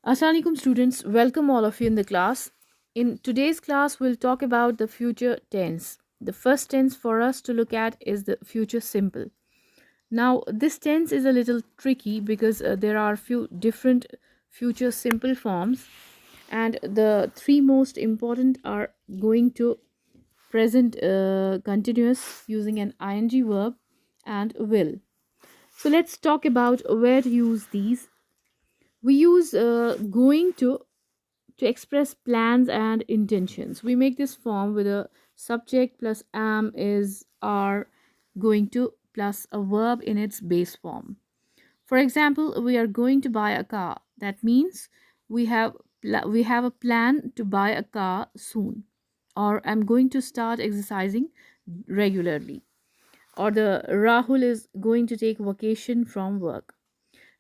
Assalamualaikum students, welcome all of you in the class. In today's class, we'll talk about the future tense. The first tense for us to look at is the future simple. Now, this tense is a little tricky because there are few different future simple forms, and the three most important are going to present continuous using an ing verb and will. So, let's talk about where to use these. We use going to express plans and intentions. We make this form with a subject plus am, is, are, going to plus a verb in its base form. For example, we are going to buy a car. That means we have a plan to buy a car soon. Or I'm going to start exercising regularly. Or the Rahul is going to take vacation from work.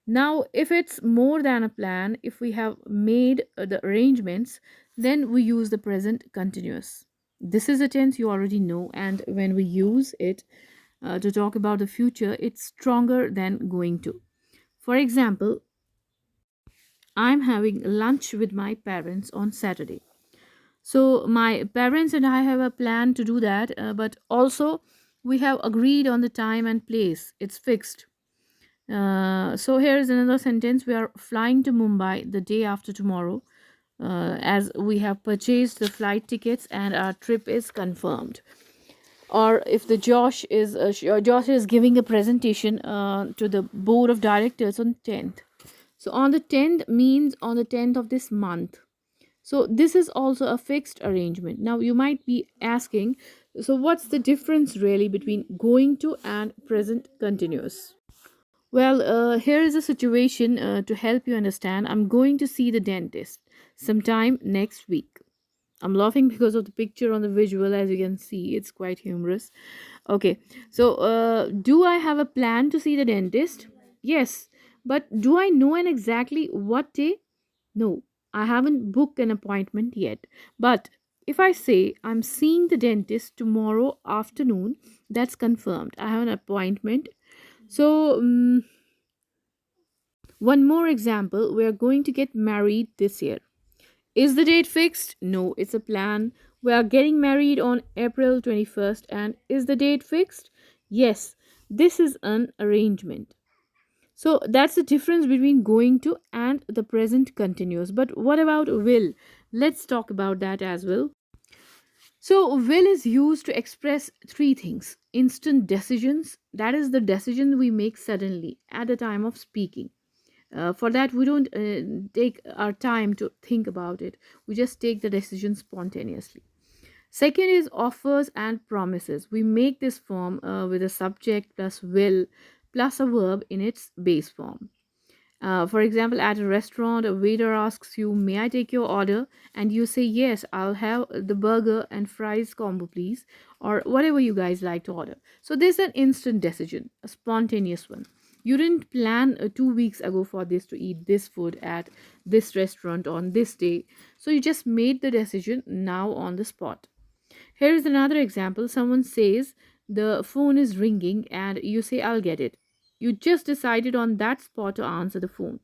Now, if it's more than a plan, if we have made the arrangements, then we use the present continuous. This is a tense you already know, and when we use it to talk about the future, it's stronger than going to. For example, I'm having lunch with my parents on Saturday. So, my parents and I have a plan to do that, but also we have agreed on the time and place, it's fixed. So here is another sentence. We are flying to Mumbai the day after tomorrow, as we have purchased the flight tickets and our trip is confirmed. Or if the Josh is giving a presentation to the board of directors on 10th. So on the 10th means on the 10th of this month. So this is also a fixed arrangement. Now you might be asking, so what's the difference really between going to and present continuous? Well, here is a situation to help you understand. I'm going to see the dentist sometime next week. I'm laughing because of the picture on the visual, as you can see. It's quite humorous. Okay, so do I have a plan to see the dentist? Yes, but do I know an exactly what day? No, I haven't booked an appointment yet. But if I say I'm seeing the dentist tomorrow afternoon, that's confirmed. I have an appointment. So, one more example, we are going to get married this year. Is the date fixed? No, it's a plan. We are getting married on April 21st, and is the date fixed? Yes, this is an arrangement. So that's the difference between going to and the present continuous. But what about will? Let's talk about that as well. So, will is used to express three things: instant decisions, that is the decision we make suddenly at the time of speaking. For that, we don't take our time to think about it. We just take the decision spontaneously. Second is offers and promises. We make this form with a subject plus will plus a verb in its base form. For example, at a restaurant, a waiter asks you, "May I take your order?" And you say, "Yes, I'll have the burger and fries combo, please," or whatever you guys like to order. So, this is an instant decision, a spontaneous one. You didn't plan 2 weeks ago for this to eat this food at this restaurant on this day. So, you just made the decision now on the spot. Here is another example. Someone says, "The phone is ringing," and you say, "I'll get it." You just decided on that spot to answer the phone.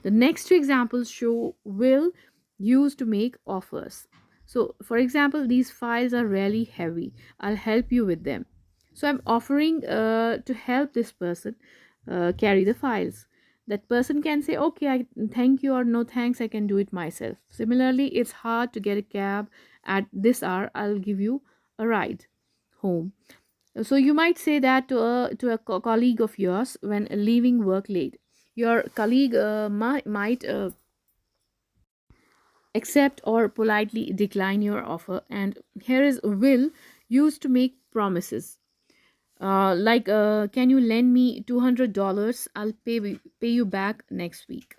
The next two examples show will used to make offers. So, for example, these files are really heavy. I'll help you with them. So, I'm offering to help this person carry the files. That person can say, "Okay, thank you," or "No, thanks, I can do it myself." Similarly, it's hard to get a cab at this hour. I'll give you a ride home. So you might say that to a colleague of yours when leaving work late. Your colleague might accept or politely decline your offer. And here is will used to make promises. Can you lend me $200? I'll pay you back next week.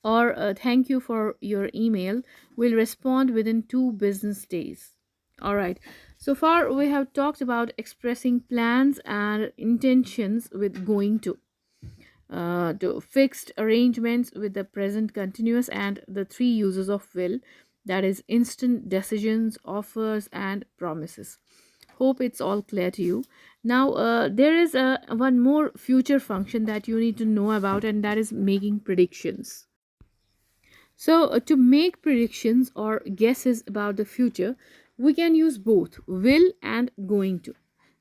Or thank you for your email. We'll respond within 2 business days. All right. So far, we have talked about expressing plans and intentions with going to fixed arrangements with the present continuous, and the three uses of will, that is, instant decisions, offers, and promises. Hope it's all clear to you. Now, there is one more future function that you need to know about, and that is making predictions. So, to make predictions or guesses about the future, we can use both will and going to.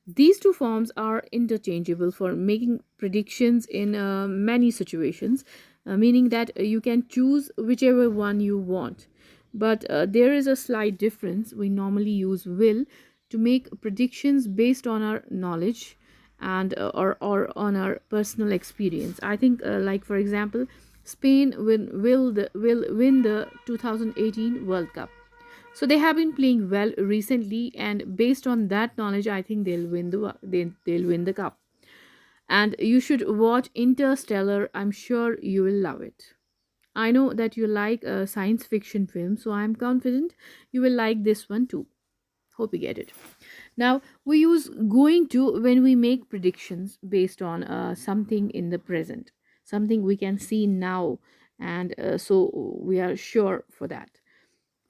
These two forms are interchangeable for making predictions in many situations, meaning that you can choose whichever one you want. But there is a slight difference. We normally use will to make predictions based on our knowledge and or on our personal experience. I think, like for example, Spain will win the 2018 World Cup. So they have been playing well recently, and based on that knowledge, I think they'll win the cup. And you should watch Interstellar. I'm sure you will love it. I know that you like science fiction films, so I'm confident you will like this one too. Hope you get it. Now, we use going to when we make predictions based on something in the present, something we can see now, and so we are sure for that.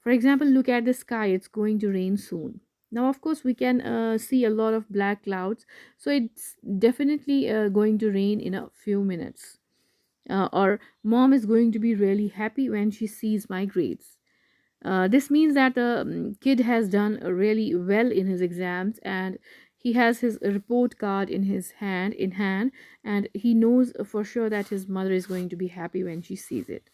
For example, look at the sky, it's going to rain soon. Now, of course, we can see a lot of black clouds, so it's definitely going to rain in a few minutes. Or, mom is going to be really happy when she sees my grades. This means that the kid has done really well in his exams, and he has his report card in hand, and he knows for sure that his mother is going to be happy when she sees it.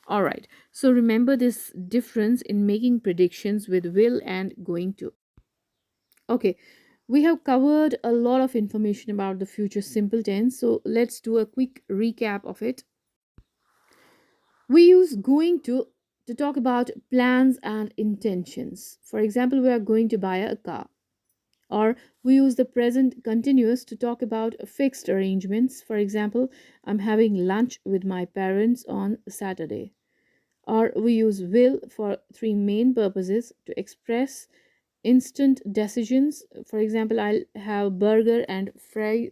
All right. So remember this difference in making predictions with will and going to. Okay. We have covered a lot of information about the future simple tense, so let's do a quick recap of it. We use going to talk about plans and intentions. For example, we are going to buy a car. Or we use the present continuous to talk about fixed arrangements. For example, I'm having lunch with my parents on Saturday. Or we use will for three main purposes: to express instant decisions. For example, I'll have burger and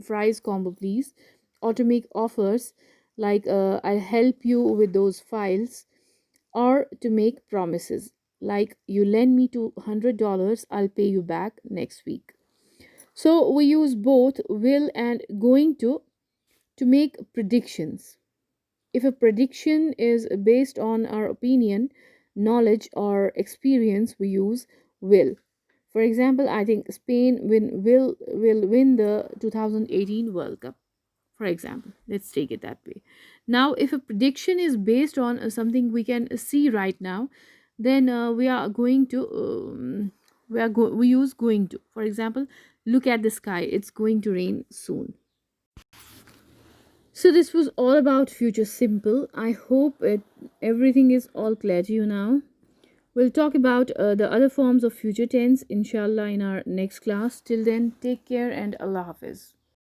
fries combo, please. Or to make offers, like I'll help you with those files. Or to make promises, like you lend me $200, I'll pay you back next week. So we use both will and going to make predictions. If a prediction is based on our opinion, knowledge, or experience, we use will. For example, I think Spain will win the 2018 World Cup. For example, let's take it that way. Now, if a prediction is based on something we can see right now, then we are going to we use going to. For example, look at the sky; it's going to rain soon. So this was all about future simple. I hope everything is all clear to you now. We'll talk about the other forms of future tense, inshallah, in our next class. Till then, take care and Allah Hafiz.